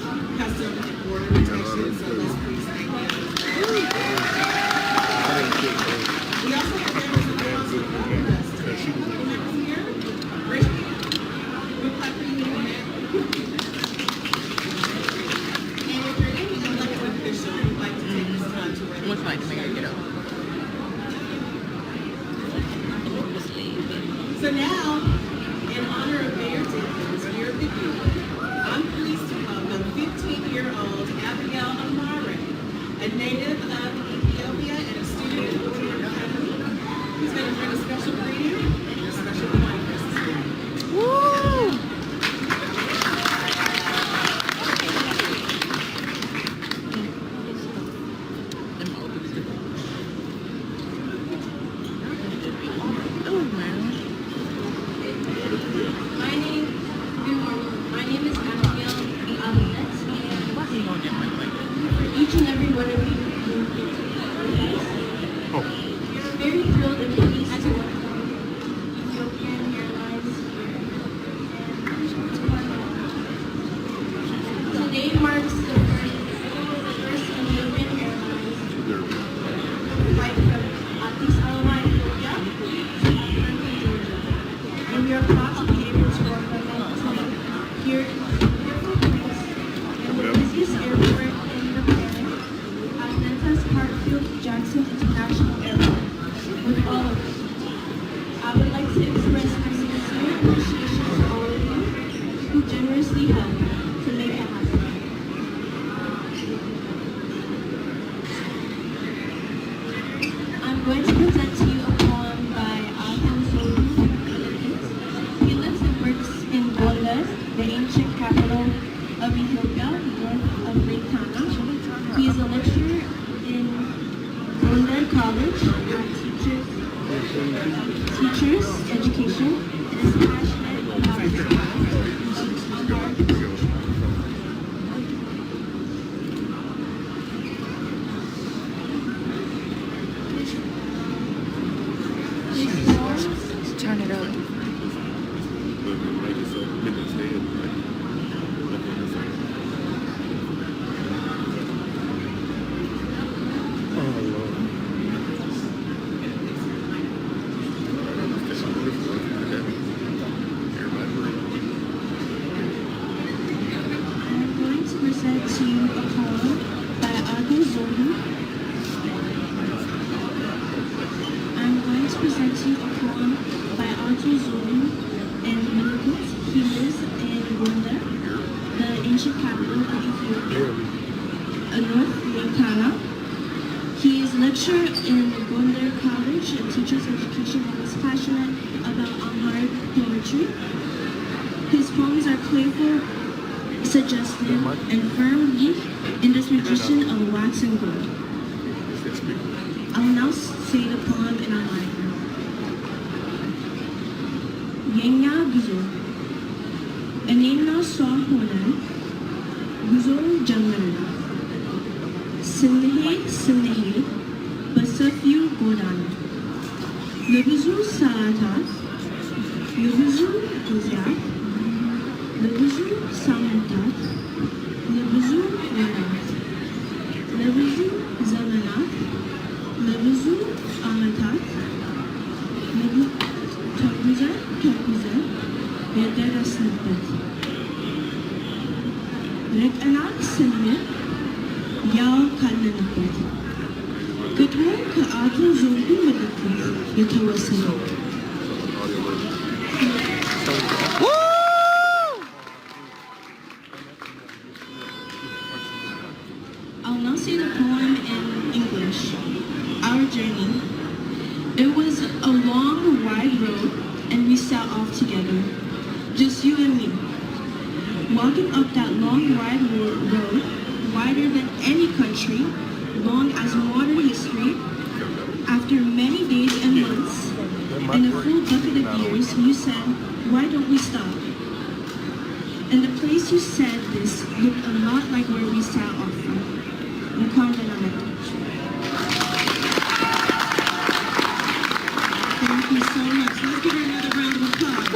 Custom and Border Protection. So let's please thank them. We also have members of the House of Congress. Members here, raise your hand. We'll clap for you in a minute. And if you're any elected official, we'd like to take this time to recognize. Much like to make her get up. So now, in honor of Mayor Dickens, Year of the Youth, I'm pleased to welcome 15-year-old Abigail Amare, a native of Ethiopia and a student at the Border Academy, who's going to bring a special greeting and a special point for us this morning. Woo! My name is Abigail Alvarez, and each and every one of you we're very thrilled and pleased to welcome Ethiopian Airlines here. Today marks the first Ethiopian Airlines flight from Addis Ababa, Ethiopia to Atlanta, Georgia. And we are proud to be able to welcome them today here in the beautiful place and the busiest airport in the planet, Atlanta's Hartsfield-Jackson International Airport, with all of us. I would like to express my sincere appreciation to all of you who generously helped to make it happen. I'm going to present to you a poem by Addis. He lives and works in Bole, the ancient capital of Ethiopia, north of Lake Tana. He is a lecturer in Gondar College at Teachers Education and is passionate about his craft. Turn it up. I'm going to present to you a poem by Addis Daily. I'm going to present to you a poem by Addis Daily and Millicent. He lives in Gondar, the ancient capital of Ethiopia, north Lake Tana. He is a lecturer in Gondar College and Teachers Education and is passionate about Amharic poetry. His poems are playful, suggestive, and firmly in the tradition of wax and gold. I will now say the poem in Amharic. የኛ ጉዞ እኔና እሷ ሆነን ጉዞ ጀመርን። ስንሄድ በሰፊው ጎዳና ለብዙ ሰዓታት ለብዙ ጊዜያት ለብዙ ሳምንታት ለብዙ ወራት ለብዙ ዘመናት ለብዙ ዓመታት ተጉዘን የደረስንበት ርቀናል ስንል ያው ካለንበት ግጥሙ ከአቶ ዘውዱ ምልክት የተወሰነ I'll now say the poem in English. Our journey. It was a long, wide road, and we set off together, just you and me. Walking up that long, wide road, wider than any country, long as modern history, after many days and months, and a full bucket of years, you said, why don't we stop? And the place you said this looked a lot like where we set off from. Thank you so much. Let's give her another round of applause.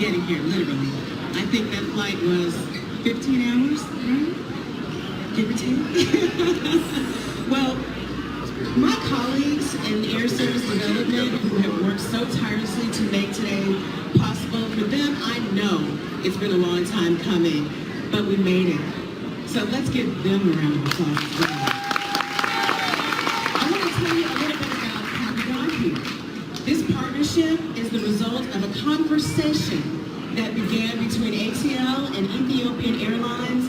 getting here, literally. I think that flight was 15 hours, right? Give or take. Well, my colleagues in Air Service Development who have worked so tirelessly to make today possible, for them, I know it's been a long time coming, but we made it. So let's give them a round of applause as well. I want to tell you a little bit about how we got here. This partnership is the result of a conversation that began between ATL and Ethiopian Airlines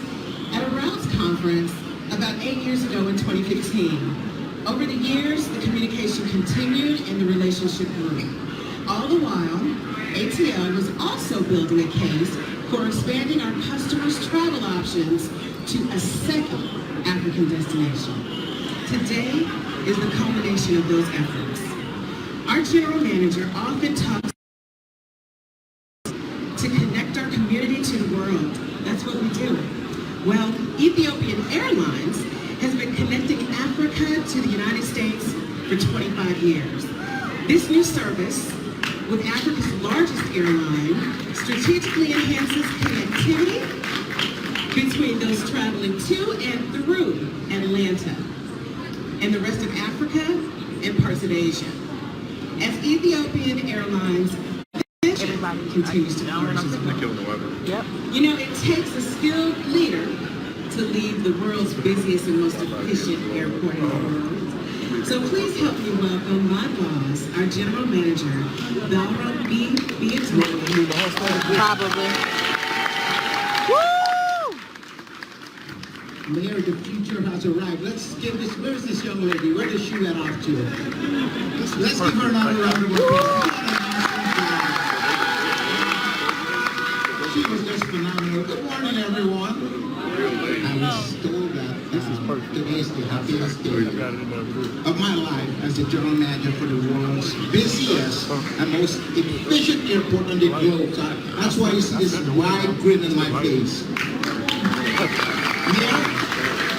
at a routes conference about 8 years ago in 2015. Over the years, the communication continued and the relationship grew. All the while, ATL was also building a case for expanding our customers' travel options to a second African destination. Today is the culmination of those efforts. Our general manager often talks to connect our community to the world. That's what we do. Well, Ethiopian Airlines has been connecting Africa to the United States for 25 years. This new service, with Africa's largest airline, strategically enhances connectivity between those traveling to and through Atlanta and the rest of Africa and parts of Asia. As Ethiopian Airlines continues to flourish as well. Yep. You know, it takes a skilled leader to lead the world's busiest and most efficient airport in the world. So please help me welcome my boss, our general manager, Valro B. Probably. Mayor, the future has arrived. Let's give this, where's this young lady? Where does she get off to? Let's give her another round of applause. She was just phenomenal. Good morning, everyone. I was told that today is the happiest day of my life as the general manager for the world's busiest and most efficient airport on the globe. So that's why you see this wide grin in my face. Mayor,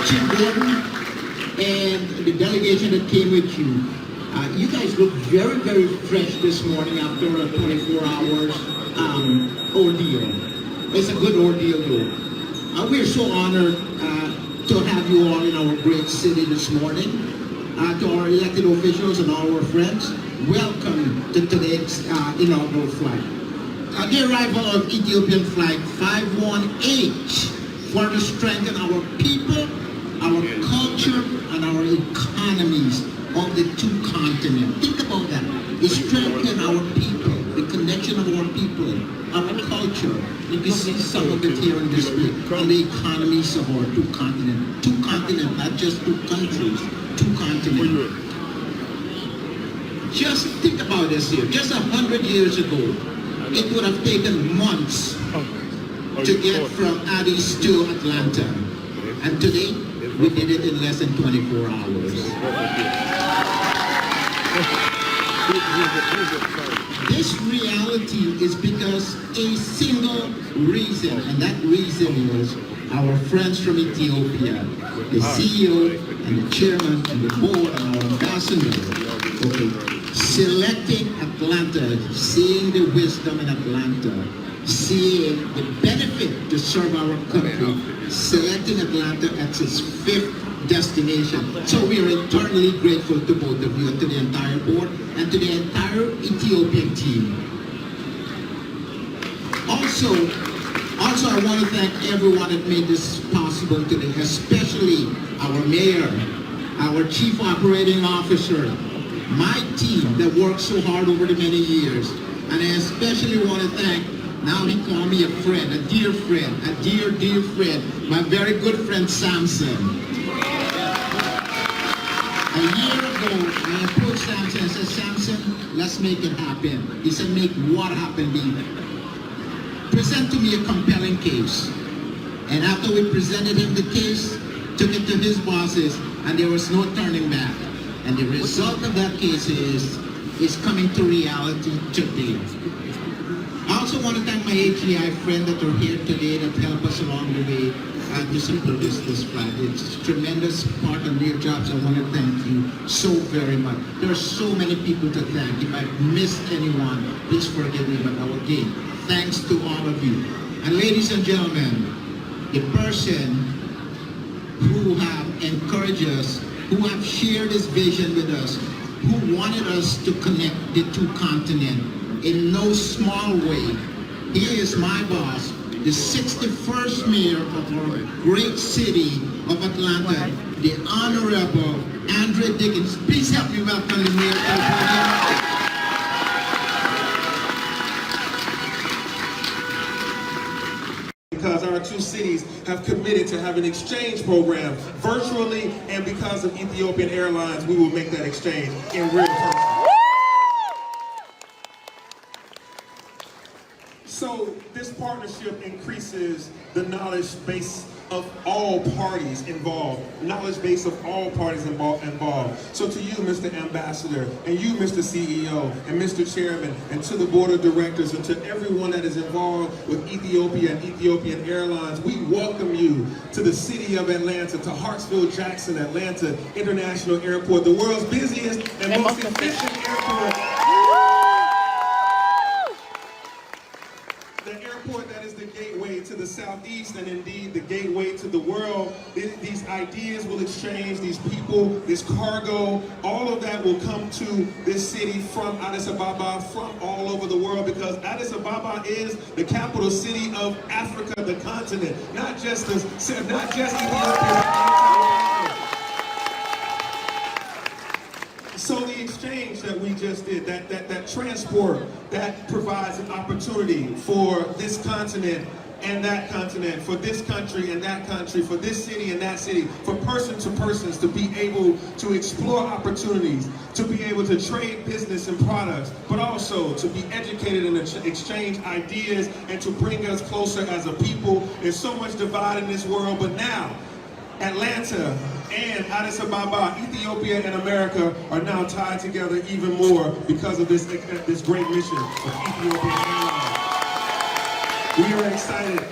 Chief Gordon, and the delegation that came with you, you guys look very, very fresh this morning after a 24 hours ordeal. It's a good ordeal though. We're so honored to have you all in our great city this morning. To our elected officials and all our friends, welcome to today's inaugural flight. The arrival of Ethiopian Flight 51H further strengthen our people, our culture, and our economies of the two continents. Think about that. It strengthens our people, the connection of our people, our culture. You can see some of it here in display, and the economies of our two continents. Two continents, not just two countries, two continents. Just think about this here. Just 100 years ago, it would have taken months to get from Addis to Atlanta. And today, we did it in less than 24 hours. This reality is because a single reason, and that reason is our friends from Ethiopia, the CEO and the chairman and the board and our ambassador, selecting Atlanta, seeing the wisdom in Atlanta, seeing the benefit to serve our country, selecting Atlanta as its 5th destination. So we are eternally grateful to both of you and to the entire board and to the entire Ethiopian team. Also I want to thank everyone that made this possible today, especially our mayor, our chief operating officer, my team that worked so hard over the many years. And I especially want to thank, now he called me a friend, a dear friend, a dear, dear friend, my very good friend Samson. A year ago, I approached Samson and said, Samson, let's make it happen. He said, make what happen, baby? Present to me a compelling case. And after we presented him the case, took it to his bosses, and there was no turning back. And the result of that case is coming to reality today. I also want to thank my AGI friends that are here today that help us along the way. to support this flight. It's a tremendous part of your jobs. I want to thank you so very much. There are so many people to thank. If I've missed anyone, please forgive me, but again, thanks to all of you. And ladies and gentlemen, the person who have encouraged us, who have shared this vision with us, who wanted us to connect the two continents in no small way. He is my boss, the 61st mayor of our great city of Atlanta, the Honorable Andre Dickens. Please help me welcome the mayor to the podium. Because our two cities have committed to have an exchange program virtually, and because of Ethiopian Airlines, we will make that exchange in real person. So this partnership increases the knowledge base of all parties involved, knowledge base of all parties involved. So to you, Mr. Ambassador, and you, Mr. CEO, and Mr. Chairman, and to the Board of Directors, and to everyone that is involved with Ethiopia and Ethiopian Airlines, we welcome you to the city of Atlanta, to Hartsfield-Jackson Atlanta International Airport, the world's busiest and most efficient airport. The airport that is the gateway to the Southeast and indeed the gateway to the world. These ideas will exchange, these people, this cargo, all of that will come to this city from Addis Ababa, from all over the world, because Addis Ababa is the capital city of Africa, the continent, not just Ethiopia. So the exchange that we just did, that transport, that provides an opportunity for this continent and that continent, for this country and that country, for this city and that city, for person to persons to be able to explore opportunities, to be able to trade business and products, but also to be educated and exchange ideas and to bring us closer as a people. There's so much divide in this world, but now Atlanta and Addis Ababa, Ethiopia and America are now tied together even more because of this great mission of Ethiopian Airlines. We are excited.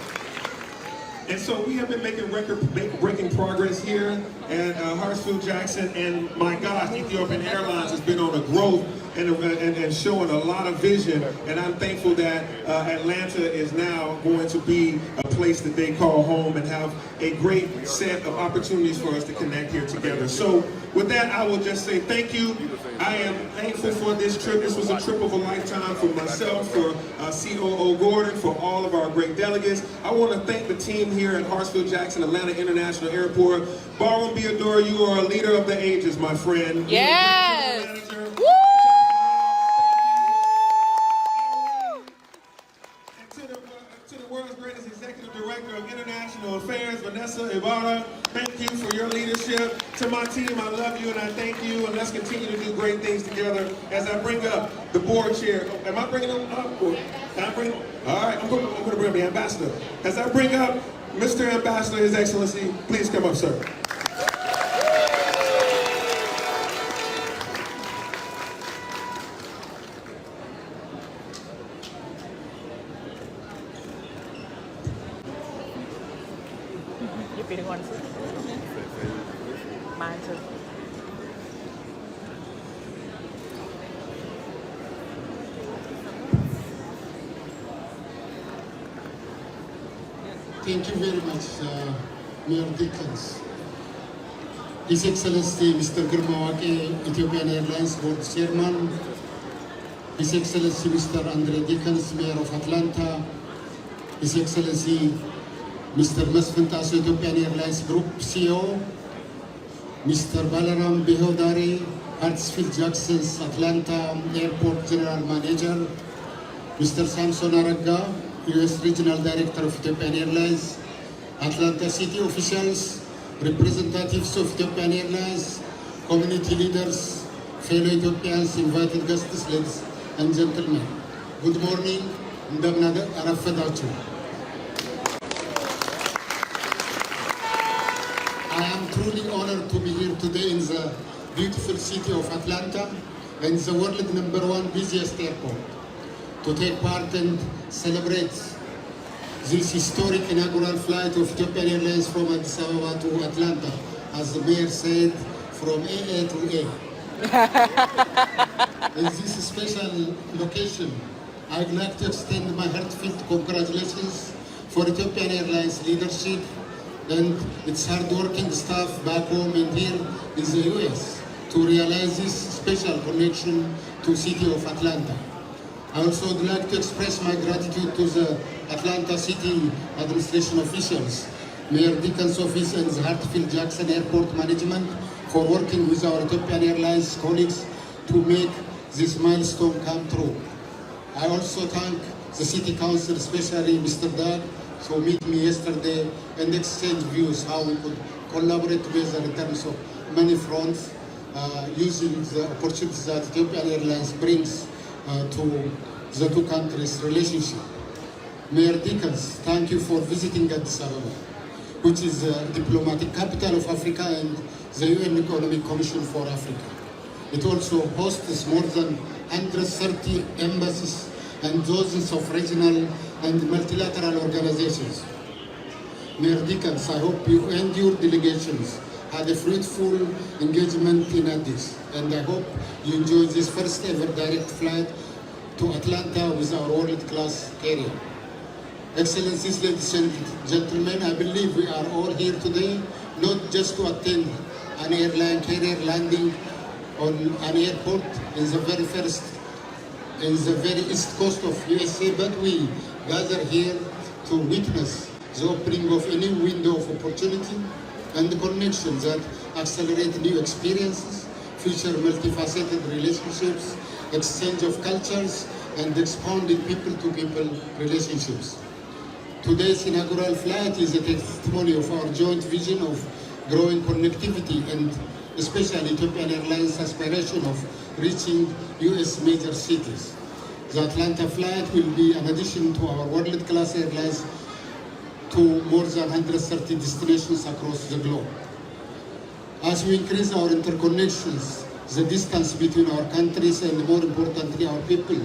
And so we have been making record-breaking progress here at Hartsfield-Jackson, and my gosh, Ethiopian Airlines has been on a growth and showing a lot of vision, and I'm thankful that Atlanta is now going to be a place that they call home and have a great set of opportunities for us to connect here together. So with that, I will just say thank you. I am thankful for this trip. This was a trip of a lifetime for myself, for COO Gordon, for all of our great delegates. I want to thank the team here at Hartsfield-Jackson Atlanta International Airport. Baron Biodor, you are a leader of the ages, my friend. Yes. Woo! To the world's greatest executive director of international affairs, Vanessa Ibarra, thank you for your leadership. To my team, I love you and I thank you, and let's continue to do great things together. As I bring up the board chair, am I bringing them up? Can I bring? All right, I'm going to bring up the ambassador. As I bring up Mr. Ambassador, His Excellency, please come up, sir. You're feeling one. Mine too. Thank you very much, Mayor Dickens. His Excellency Mr. Girmawake, Ethiopian Airlines Board Chairman, His Excellency Mr. Andre Dickens, Mayor of Atlanta, His Excellency Mr. Masfin Tasu, Ethiopian Airlines Group CEO, Mr. Balaram Bihodari, Hartsfield-Jackson's Atlanta Airport General Manager, Mr. Samson Aragga, U.S. Regional Director of Ethiopian Airlines, Atlanta City officials, representatives of Ethiopian Airlines, community leaders, fellow Ethiopians, invited guests, ladies and gentlemen. Good morning. I am truly honored to be here today in the beautiful city of Atlanta and the world #1 busiest airport to take part and celebrate this historic inaugural flight of Ethiopian Airlines from Addis Ababa to Atlanta, as the mayor said, from AA to A. In this special location, I'd like to extend my heartfelt congratulations for Ethiopian Airlines leadership and its hard-working staff back home and here in the US to realize this special connection to city of Atlanta. I also would like to express my gratitude to the Atlanta City administration officials, Mayor Deacon's office and the Hartsfield Jackson Airport management for working with our Ethiopian Airlines colleagues to make this milestone come true. I also thank the City Council, especially Mr. Doug, who met me yesterday and exchange views how we could collaborate together in terms of many fronts, using the opportunities that Ethiopian Airlines brings to the two countries' relationship. Mayor Deacons, thank you for visiting Addis Ababa, which is the diplomatic capital of Africa and the UN Economic Commission for Africa. It also hosts more than 130 embassies and dozens of regional and multilateral organizations. Mayor Deacons, I hope you and your delegations had a fruitful engagement in Addis, and I hope you enjoyed this first ever direct flight to Atlanta with our world-class carrier. Excellencies, ladies and gentlemen, I believe we are all here today not just to attend an airline carrier landing on an airport in the very east coast of USA, but we gather here to witness the opening of a new window of opportunity and the connections that accelerate new experiences, future multifaceted relationships, exchange of cultures, and expanding people-to-people relationships. Today's inaugural flight is a testimony of our joint vision of growing connectivity and especially Ethiopian Airlines' aspiration of reaching US major cities. The Atlanta flight will be an addition to our world-class airlines to more than 130 destinations across the globe. As we increase our interconnections, the distance between our countries and more importantly our people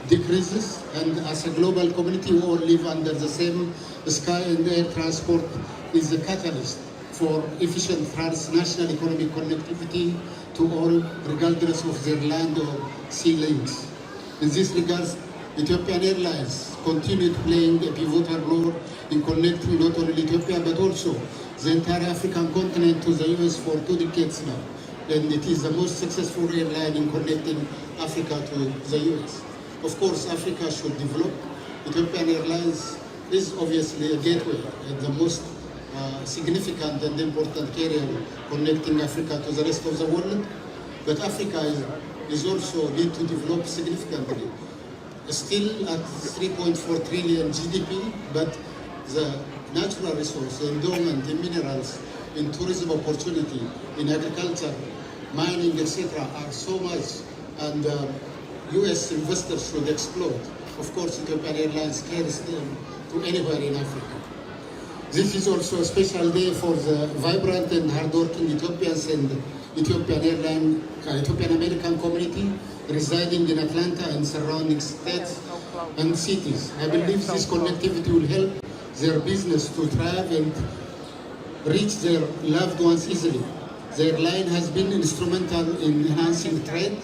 decreases, and as a global community we all live under the same sky, and air transport is the catalyst for efficient transnational economic connectivity to all regardless of their land or sea links. In this regard, Ethiopian Airlines continued playing a pivotal role in connecting not only Ethiopia but also the entire African continent to the US for 2 decades now. And it is the most successful airline in connecting Africa to the US. Of course, Africa should develop. Ethiopian Airlines is obviously a gateway and the most significant and important carrier connecting Africa to the rest of the world. But Africa is also need to develop significantly. Still at 3.4 trillion GDP, but the natural resource, endowment in minerals, in tourism opportunity, in agriculture, mining, etc. are so much, and US investors should exploit. Of course, Ethiopian Airlines carries them to anywhere in Africa. This is also a special day for the vibrant and hardworking Ethiopians and Ethiopian American community residing in Atlanta and surrounding states and cities. I believe this connectivity will help their business to thrive and reach their loved ones easily. The airline has been instrumental in enhancing trade,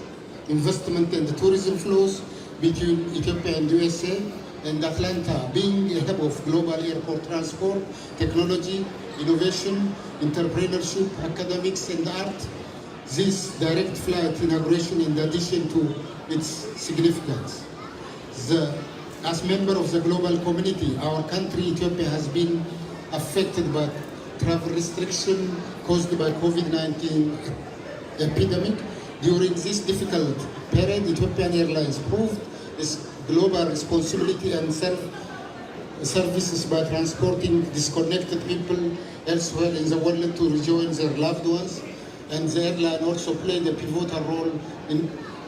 investment and tourism flows between Ethiopia and USA, and Atlanta being a hub of global airport transport, technology, innovation, entrepreneurship, academics and art. This direct flight inauguration, in addition to its significance, as member of the global community, our country, Ethiopia, has been affected by travel restriction caused by COVID-19 epidemic. During this difficult period, Ethiopian Airlines proved its global responsibility and services by transporting disconnected people elsewhere in the world to rejoin their loved ones. And the airline also played a pivotal role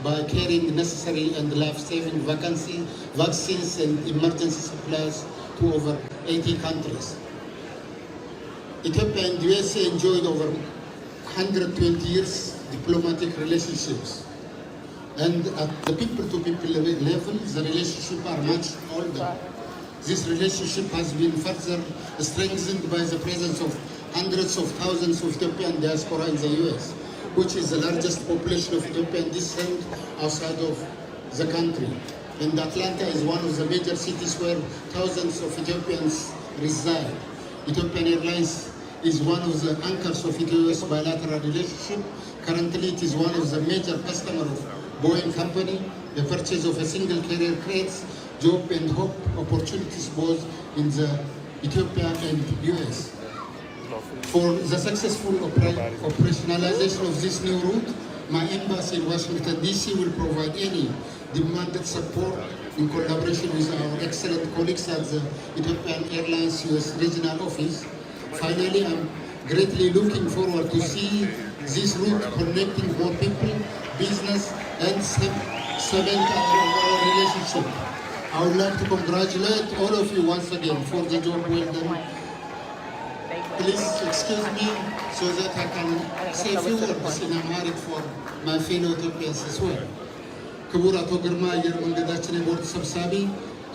by carrying necessary and life-saving vaccines and emergency supplies to over 80 countries. Ethiopia and USA enjoyed over 120 years diplomatic relationships. And at the people-to-people level, the relationships are much older. This relationship has been further strengthened by the presence of hundreds of thousands of Ethiopian diaspora in the US, which is the largest population of Ethiopian descent outside of the country. And Atlanta is one of the major cities where thousands of Ethiopians reside. Ethiopian Airlines is one of the anchors of Ethiopia's bilateral relationship. Currently, it is one of the major customers of Boeing company. The purchase of a single carrier creates job and hope opportunities both in the Ethiopia and US. For the successful operationalization of this new route, my embassy in Washington, D.C. will provide any demanded support in collaboration with our excellent colleagues at the Ethiopian Airlines US Regional Office. Finally, I'm greatly looking forward to see this route connecting more people, business, and cement our relationship. I would like to congratulate all of you once again for the job well done. Please excuse me so that I can say a few words in Amharic for my fellow Ethiopians as well. ክቡር አቶ ግርማ አየር መንገዳችን የቦርድ ሰብሳቢ፣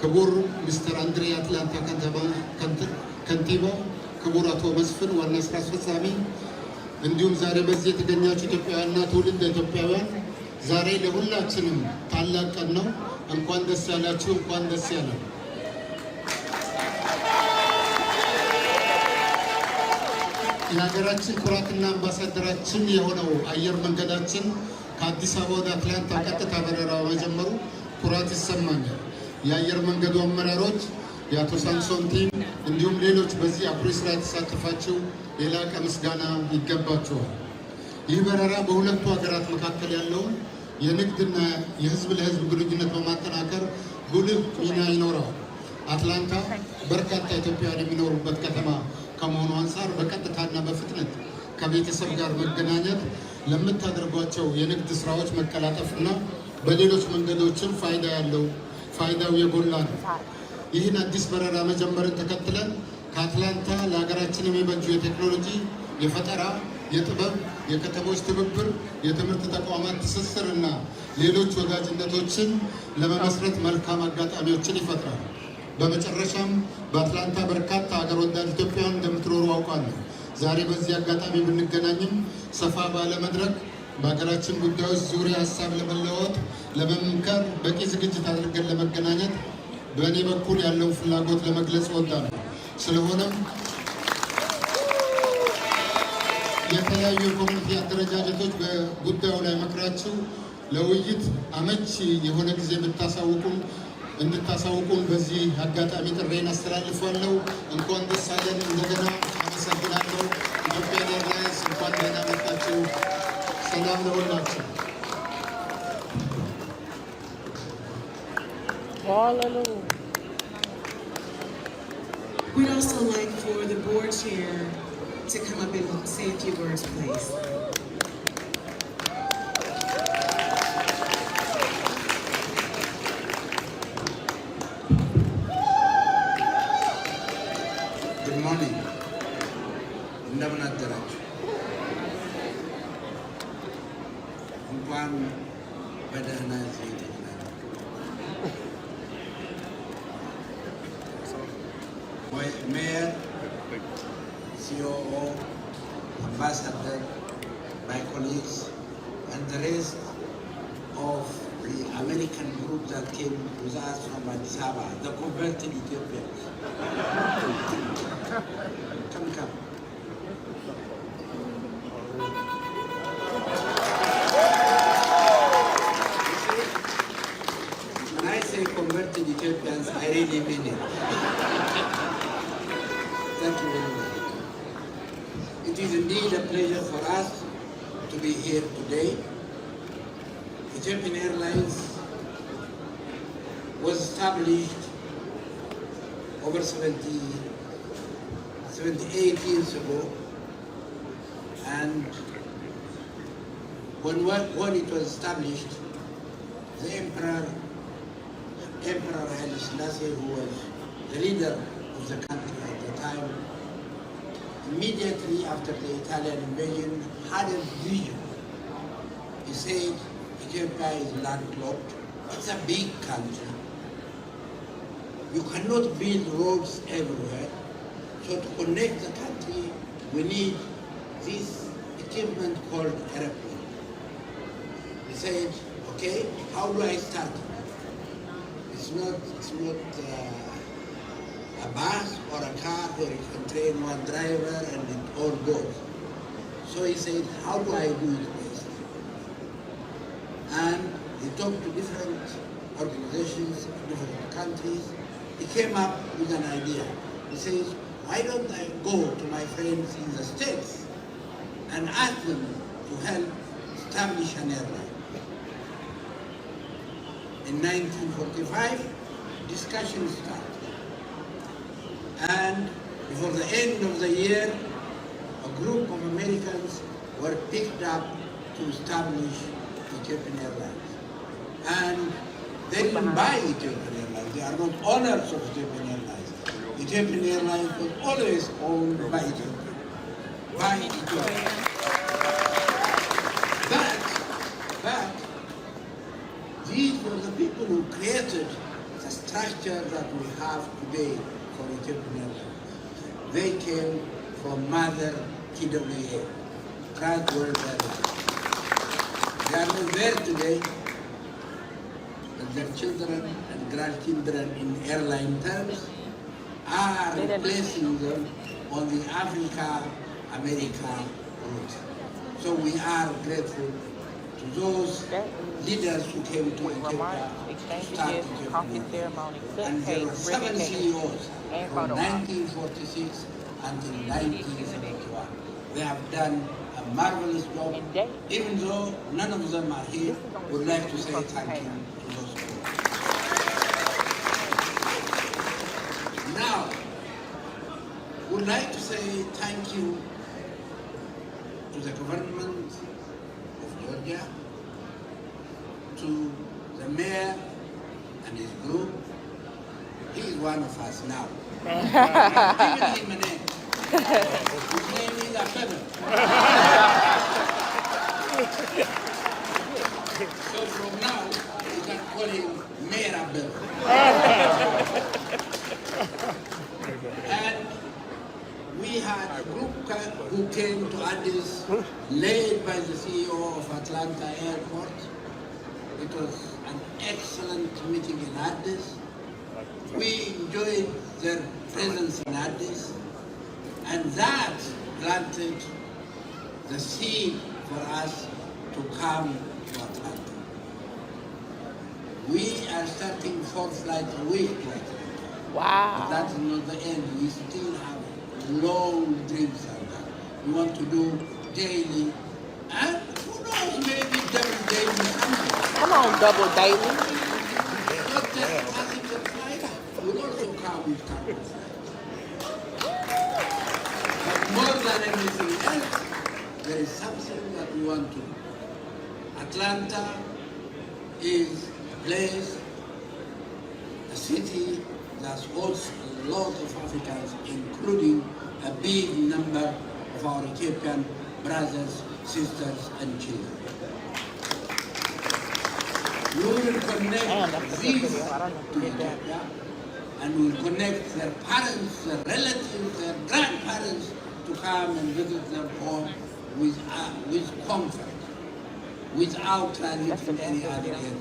ክቡር ሚስተር አንድሬ አትላንታ ከንቲባ፣ ክቡር አቶ መስፍን ዋና ስራ አስፈጻሚ፣ እንዲሁም ዛሬ በዚህ የተገኛችሁ ኢትዮጵያውያንና ትውልደ ኢትዮጵያውያን ዛሬ ለሁላችንም ታላቅ ቀን ነው። እንኳን ደስ ያላችሁ፣ እንኳን ደስ ያለን። የሀገራችን ኩራትና አምባሳደራችን የሆነው አየር መንገዳችን ከአዲስ አበባ ወደ አትላንታ ቀጥታ በረራ መጀመሩ ኩራት ይሰማኛል። የአየር መንገዱ አመራሮች፣ የአቶ ሳምሶን ቲም እንዲሁም ሌሎች በዚህ አኩሪ ስራ የተሳተፋችሁ የላቀ ምስጋና ይገባቸዋል። ይህ በረራ በሁለቱ ሀገራት መካከል ያለውን የንግድና የህዝብ ለህዝብ ግንኙነት በማጠናከር ጉልህ ሚና ይኖረዋል። አትላንታ በርካታ ኢትዮጵያውያን የሚኖሩበት ከተማ ከመሆኑ አንፃር በቀጥታና በፍጥነት ከቤተሰብ ጋር መገናኘት ለምታደርጓቸው የንግድ ስራዎች መቀላጠፍና በሌሎች መንገዶችም ፋይዳው የጎላ ነው። ይህን አዲስ በረራ መጀመርን ተከትለን ከአትላንታ ለሀገራችን የሚበጁ የቴክኖሎጂ፣ የፈጠራ፣ የጥበብ፣ የከተሞች ትብብር፣ የትምህርት ተቋማት ትስስር እና ሌሎች ወዳጅነቶችን ለመመስረት መልካም አጋጣሚዎችን ይፈጥራል። በመጨረሻም በአትላንታ በርካታ ሀገር ወዳድ ኢትዮጵያውያን እንደምትኖሩ አውቃለሁ። ዛሬ በዚህ አጋጣሚ ብንገናኝም ሰፋ ባለ መድረክ በሀገራችን ጉዳዮች ዙሪያ ሀሳብ ለመለወጥ ለመምከር በቂ ዝግጅት አድርገን ለመገናኘት በእኔ በኩል ያለውን ፍላጎት ለመግለጽ እወዳለሁ። ስለሆነም የተለያዩ የኮሚኒቲ አደረጃጀቶች በጉዳዩ ላይ መክራችሁ ለውይይት አመቺ የሆነ ጊዜ እንድታሳውቁን በዚህ አጋጣሚ ጥሬን አስተላልፋለሁ። እንኳን ደስ አለን። እንደገና አመሰግናለሁ። ኢትዮጵያን ኤርላይንስ እንኳን ደህና መጣችሁ። ሰላም ለሁላችሁ። We'd also like for the board chair to come up and say a few words, please. Good morning. እንደምን አደራችሁ። እንኳን በደህና እዚህ Mayor, COO, Ambassador, my colleagues, and the rest of the American group that came with us from Addis Ababa, the converted Ethiopians. Come. When I say converted Ethiopians, I really mean it. Thank you very much. It is indeed a pleasure for us to be here today. Ethiopian Airlines was established over 78 years ago, and when it was established, the Emperor Haile Selassie, who was the leader of the country at the time, immediately after the Italian invasion, had a vision. He said, Ethiopia is landlocked. It's a big country. You cannot build roads everywhere. So to connect the country, we need this equipment called airplane. He said, okay, how do I start? It's not a bus or a car where you can train one driver and it all goes. So he said, how do I do it best? And he talked to different organizations, different countries. He came up with an idea. He says, why don't I go to my friends in the States and ask them to help establish an airline? In 1945, discussions started. And before the end of the year, a group of Americans were picked up to establish Ethiopian Airlines. And they didn't buy Ethiopian Airlines. They are not owners of Ethiopian Airlines. Ethiopian Airlines was always owned by Ethiopia. But these were the people who created the structure that we have today for Ethiopian Airlines. They came from Mother TWA, Trans World Airlines. They are not there today, but their children and grandchildren in airline terms are replacing them on the Africa-America route. So we are grateful to those leaders who came to Ethiopia to start Ethiopian. And there were 7 CEOs from 1946 until 1971. They have done a marvelous job. Even though none of them are here, would like to say thank you to those people. Now, would like to say thank you to the government of Georgia, to the mayor and his group. He is one of us now. I'm giving him a name. His name is Abab. So from now, you can call him Mayor Abab. And we had a group who came to Addis, led by the CEO of Atlanta Airport. It was an excellent meeting in Addis. We enjoyed their presence in Addis, and that planted the seed for us to come to Atlanta. We are starting 4 flights a week to Atlanta. Wow. But that's not the end. We still have long dreams of that. We want to do daily, and who knows, maybe double daily someday. Come on, double daily. Not just passenger flight, we'll also come with cargo flight. But more than anything else, there is something that we want to do. Atlanta is a place, a city that holds a lot of Africans, including a big number of our Ethiopian brothers, sisters, and children. We will connect these to Ethiopia, and we will connect their parents, their relatives, their grandparents to come and visit them home with comfort, without transiting any other area.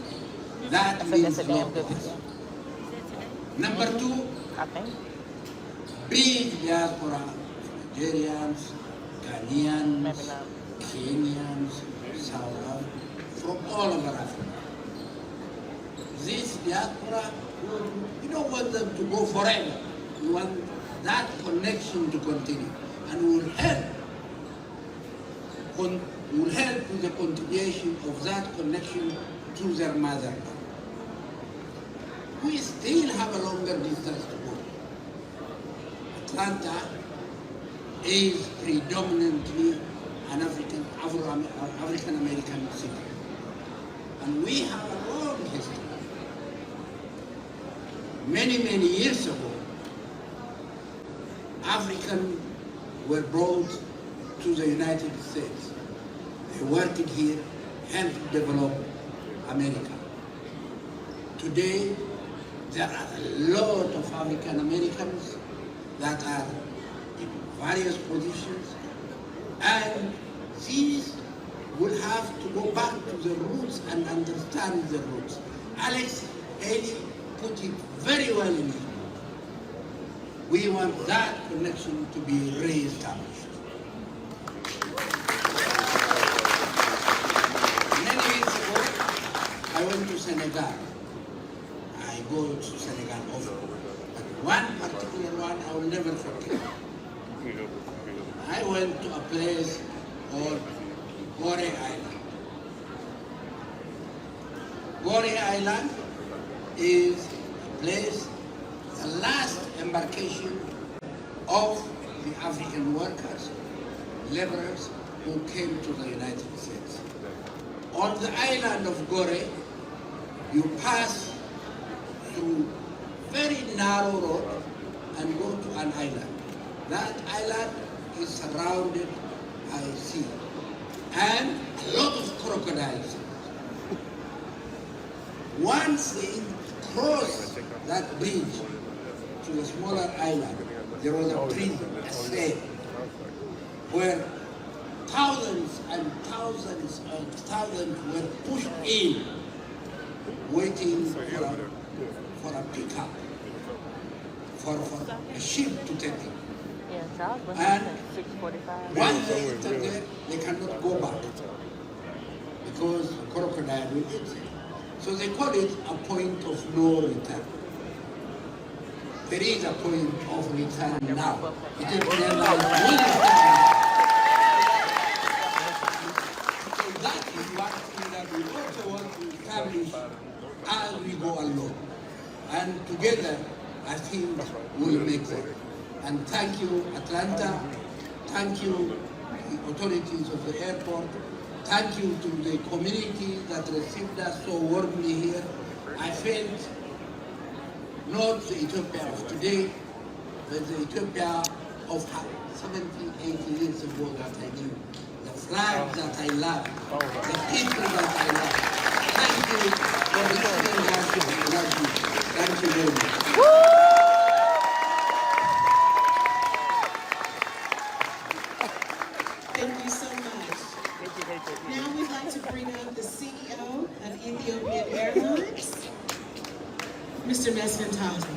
That means a lot to us. Number 2, I think. big diaspora, Nigerians, Ghanaians, Maybe not. Kenyans, South, from all over Africa. This diaspora, we don't want them to go forever. We want that connection to continue, and we will help. We will help with the continuation of that connection to their motherland. We still have a longer distance to go. Atlanta is predominantly an African-American city. And we have a long history. Many, many years ago, Africans were brought to the United States. They worked here, helped develop America. Today, There are a lot of African Americans that are in various positions, and these will have to go back to the roots and understand the roots. Alex Haley put it very well in his book. We want that connection to be re-established. Many years ago, I went to Senegal. I go to Senegal often. But one particular one I will never forget. I went to a place called Bole Island. Bole Island is a place, the last embarkation of the African workers, laborers who came to the United States. On the island of Gore, you pass through very narrow road and go to an island. That island is surrounded by sea and a lot of crocodiles. Once they cross that bridge to the smaller island, there was a prison, a cell, where thousands and thousands and thousands were pushed in, waiting for a pickup, for a ship to take them. Yeah, Charles was And at 6:45. once they enter there, they cannot go back because crocodile will eat them. So they call it a point of no return. There is a point of return now. Ethiopian Airlines will return. So that is one thing that we also want to establish as we go along. And together, I think we'll make that. And thank you, Atlanta. Thank you, the authorities of the airport. Thank you to the community that received us so warmly here. I felt not the Ethiopia of today, but the Ethiopia of 70, 80 years ago that I knew. The flag that I love, the people that I love. Thank you for listening to us. Thank you very much. Thank you so much. Now we'd like to bring up the CEO of Ethiopian Airlines, Mr. Mesfin Tazi.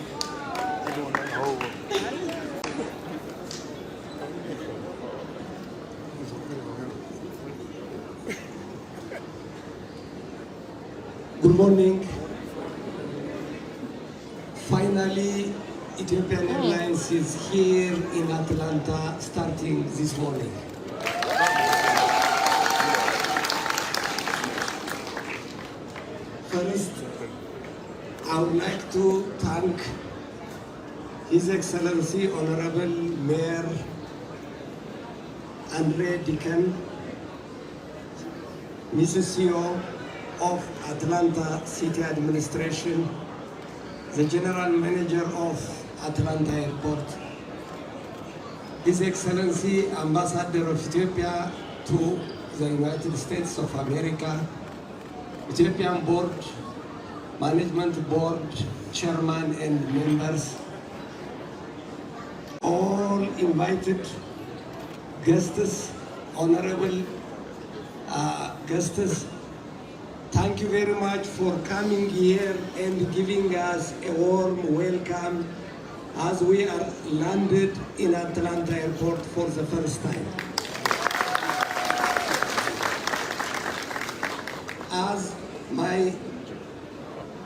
Good morning. Finally, Ethiopian Airlines is here in Atlanta starting this morning. First, I would like to thank His Excellency Honorable Mayor Andre Deacon, Mrs. CEO of Atlanta City Administration, the General Manager of Atlanta Airport, His Excellency Ambassador of Ethiopia to the United States of America, Ethiopian Board, Management Board, Chairman and members, all invited guests, honorable guests, thank you very much for coming here and giving us a warm welcome as we are landed in Atlanta Airport for the first time. As my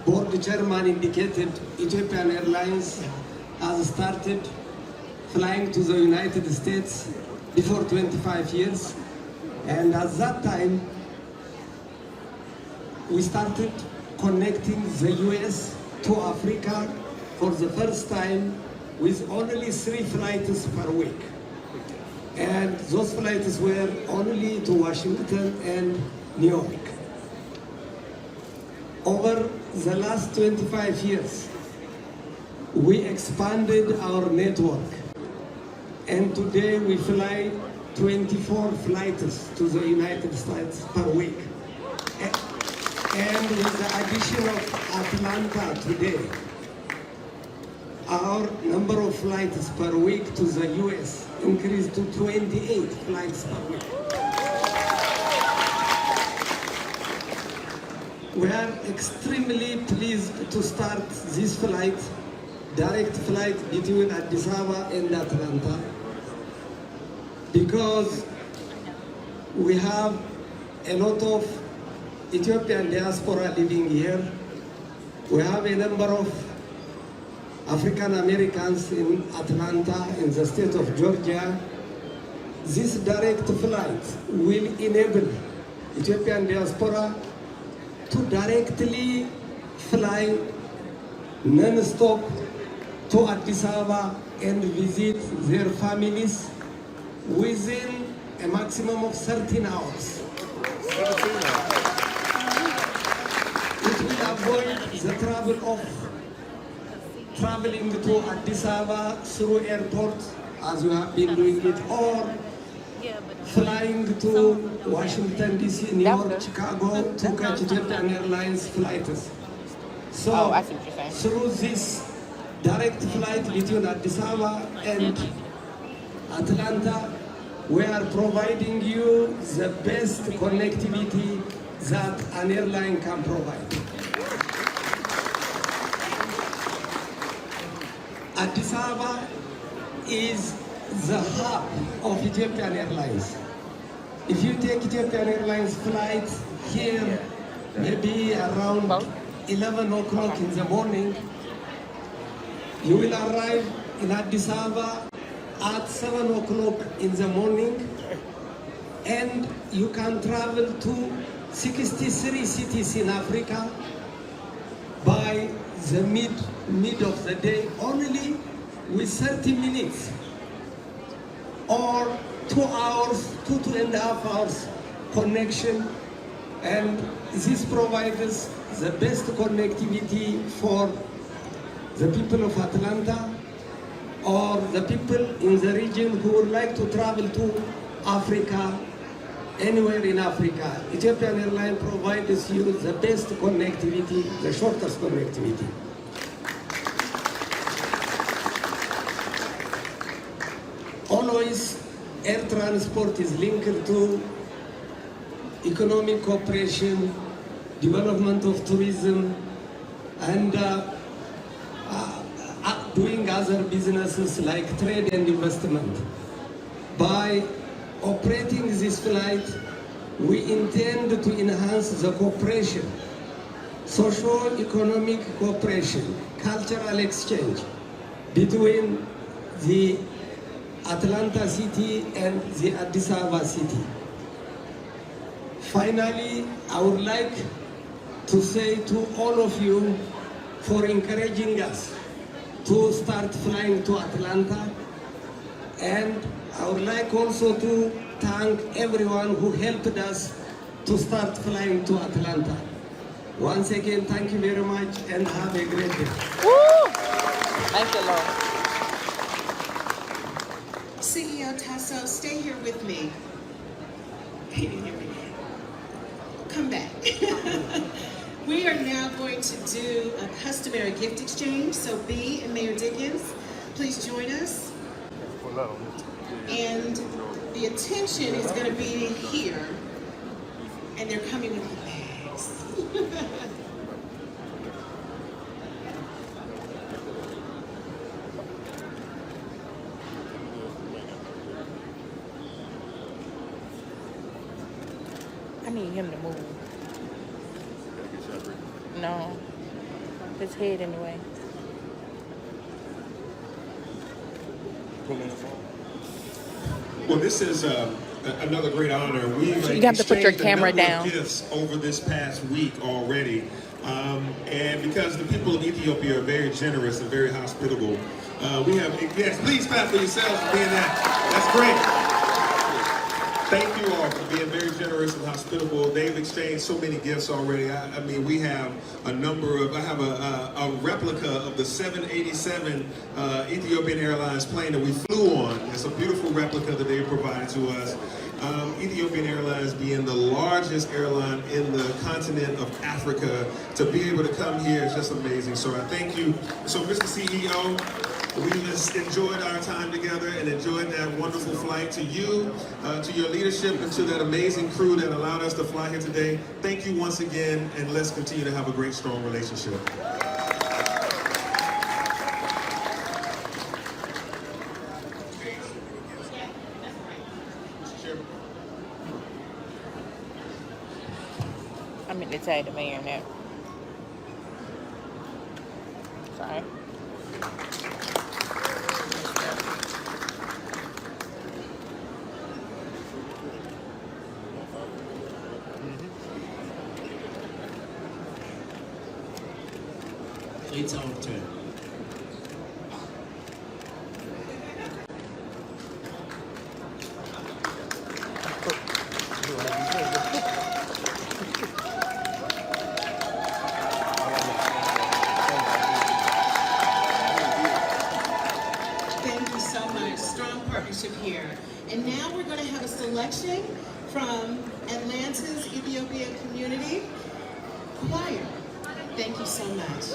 board chairman indicated, Ethiopian Airlines has started flying to the United States before 25 years, and at that time we started connecting the US to Africa for the first time with only 3 flights per week. And those flights were only to Washington and New York. Over the last 25 years, we expanded our network. And today we fly 24 flights to the United States per week. And with the addition of Atlanta today, our number of flights per week to the US increased to 28 flights per week. We are extremely pleased to start this flight, direct flight between Addis Ababa and Atlanta, because we have a lot of Ethiopian diaspora living here. We have a number of African Americans in Atlanta, in the state of Georgia. This direct flight will enable Ethiopian diaspora to directly fly non-stop to Addis Ababa and visit their families within a maximum of 13 hours. It will avoid the trouble of traveling to Addis Ababa through airport, as we have been doing it, or flying to Washington DC, New York, Chicago to catch Ethiopian Airlines flights. So I see what you're saying. through this direct flight between Addis Ababa and Atlanta, we are providing you the best connectivity that an airline can provide. Addis Ababa is the hub of Ethiopian Airlines. If you take Ethiopian Airlines flight here, maybe around 11 o'clock in the morning, you will arrive in Addis Ababa at 7 o'clock in the morning, and you can travel to 63 cities in Africa by the mid of the day only with 30 minutes or 2 hours, 2.5 hours connection, and this provides us the best connectivity for the people of Atlanta or the people in the region who would like to travel to Africa, anywhere in Africa. Ethiopian Airlines provides you the best connectivity, the shortest connectivity. Always, air transport is linked to economic cooperation, development of tourism, and doing other businesses like trade and investment. By operating this flight, we intend to enhance the cooperation, socio-economic cooperation, cultural exchange between the Atlanta city and the Addis Ababa city. Finally, I would like to say to all of you for encouraging us to start flying to Atlanta, and I would like also to thank everyone who helped us to start flying to Atlanta. Once again, thank you very much and have a great day. Woo! Thank you, Lord. CEO Tasso, stay here with me. He didn't hear me. Come back. We are now going to do a customary gift exchange. So B and Mayor Dickens, please join us. And the attention is going to be here. And they're coming with the bags. I need him to move. No. His head in the way. Well, this is another great honor. We've You have to put your exchanged a camera number of down. gifts over this past week already. And because the people of Ethiopia are very generous and very hospitable, we have, yes, please clap for yourselves for being that. That's great. Thank you all for being very generous and hospitable. They've exchanged so many gifts already. I mean, we have a number of, I have a replica of the 787 Ethiopian Airlines plane that we flew on. It's a beautiful replica that they provided to us. Ethiopian Airlines being the largest airline in the continent of Africa, to be able to come here is just amazing. So I thank you. So Mr. CEO, we just enjoyed our time together and enjoyed that wonderful flight. To you, to your leadership, and to that amazing crew that allowed us to fly here today, thank you once again, and let's continue to have a great, strong relationship. I meant to tag the mayor now. Sorry. It's our turn. Thank you so much. Strong partnership here. And now we're going to have a selection from Atlanta's Ethiopian community choir. Thank you so much.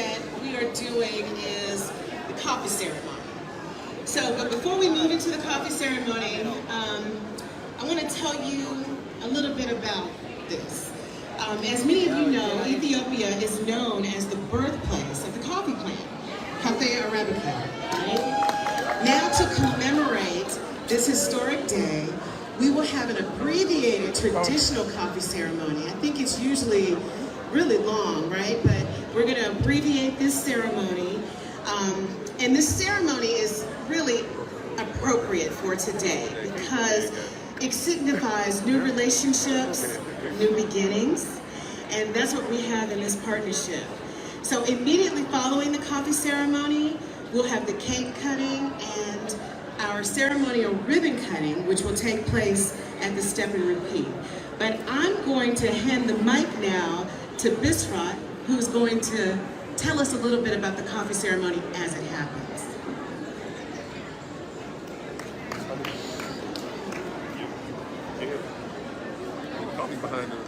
that we are doing is the coffee ceremony. So, but before we move into the coffee ceremony, I want to tell you a little bit about this. As many of you know, Ethiopia is known as the birthplace of the coffee plant, Cafe Arabica, right? Now to commemorate this historic day, we will have an abbreviated traditional coffee ceremony. I think it's usually really long, right? But we're going to abbreviate this ceremony. And this ceremony is really appropriate for today because it signifies new relationships, new beginnings, and that's what we have in this partnership. So immediately following the coffee ceremony, we'll have the cake cutting and our ceremonial ribbon cutting, which will take place at the Step and Repeat. But I'm going to hand the mic now to Bisrat, who's going to tell us a little bit about the coffee ceremony as it happens. Behind the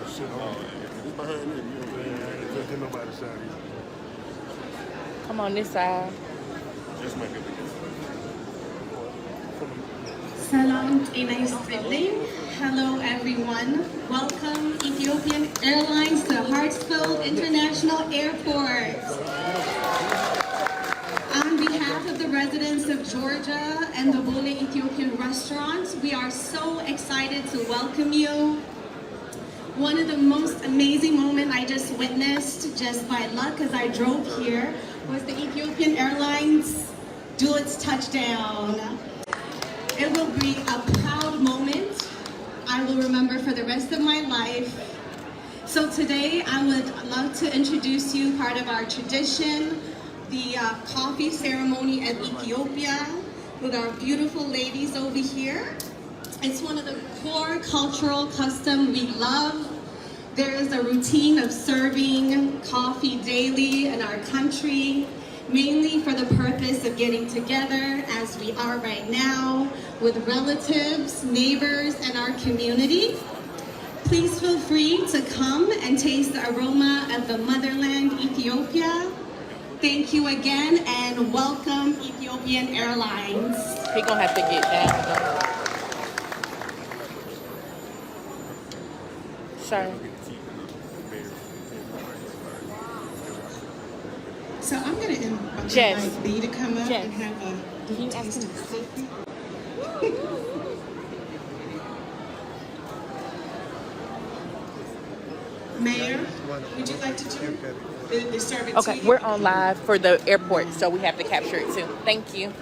shit. It's behind it, you know what I'm saying? Just get nobody shot either. Come on this side. Just make it. Salam ጤና ይስጥልኝ. Hello everyone. Welcome Ethiopian Airlines to Hartsfield International Airport. On behalf of the residents of Georgia and the Bole Ethiopian restaurants, we are so excited to welcome you. One of the most amazing moments I just witnessed, just by luck as I drove here, was the Ethiopian Airlines do its touchdown. It will be a proud moment I will remember for the rest of my life. So today I would love to introduce you part of our tradition, the coffee ceremony of Ethiopia with our beautiful ladies over here. It's one of the core cultural customs we love. There is a routine of serving coffee daily in our country, mainly for the purpose of getting together as we are right now with relatives, neighbors, and our community. Please feel free to come and taste the aroma of the motherland, Ethiopia. Thank you again and welcome Ethiopian Airlines. He gonna have to get down. Sorry. So I'm going to Jess. invite Lee to come up Jess. and have a taste of coffee. Mayor, would you like to do the serving Okay, tea? we're on live for the airport, so we have to capture it too. Thank you.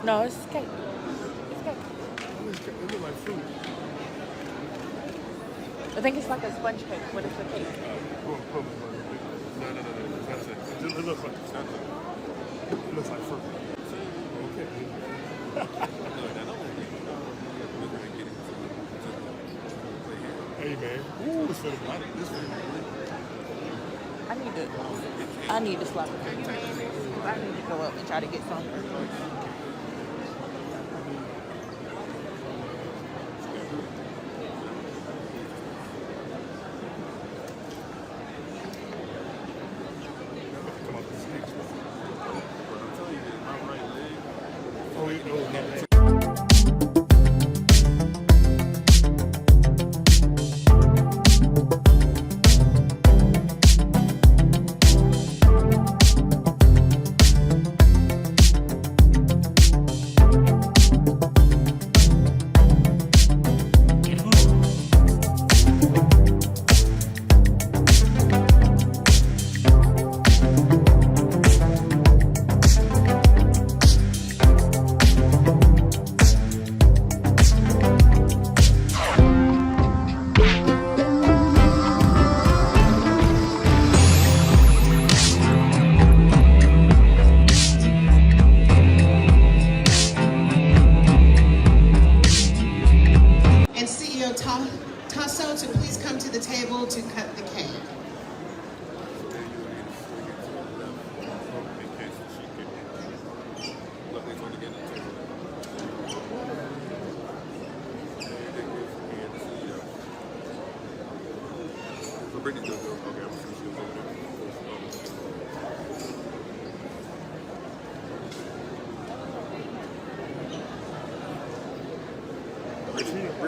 No, it's cake. It's cake. It look like fruit. I think it's like a sponge cake. What is the cake? No. That's it. It looks like it looks like fruit. Okay. Hey man, ooh, this feeling good. This feeling good. I need to slap it. I need to go up and try to get some. Oh, you know, no.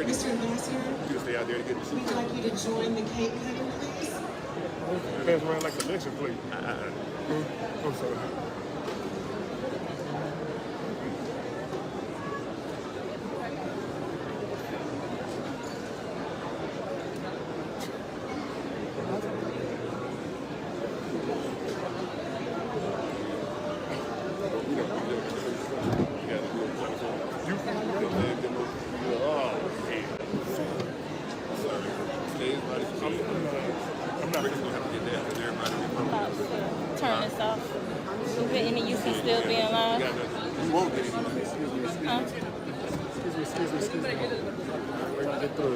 Mr. Ambassador, You can stay out there to get the we'd like you to join the cake cutting, please. Pass around like a election plate. I'm sorry. I'm not really gonna have to get that because everybody About to turn this off. Is there any use in still being live? you won't get it. Huh? Excuse me.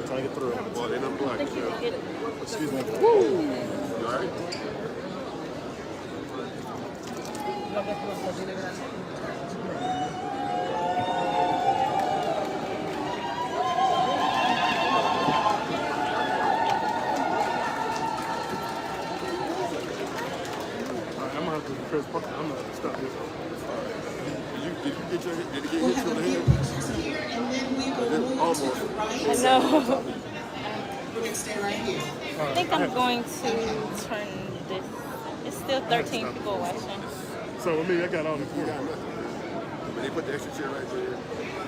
Trying to get through. Well, then I'm I black. think you can get it. Excuse me. You alright? I'm gonna have to press button. I'm gonna have to stop this. Did you get We'll hit have you a in the few head? pictures here, and then we will move Almost. to the right. I know. We're gonna stay right here. I think I'm going to turn this. It's still 13 people watching. So, I mean, I got all the food. But they put the extra chair right there.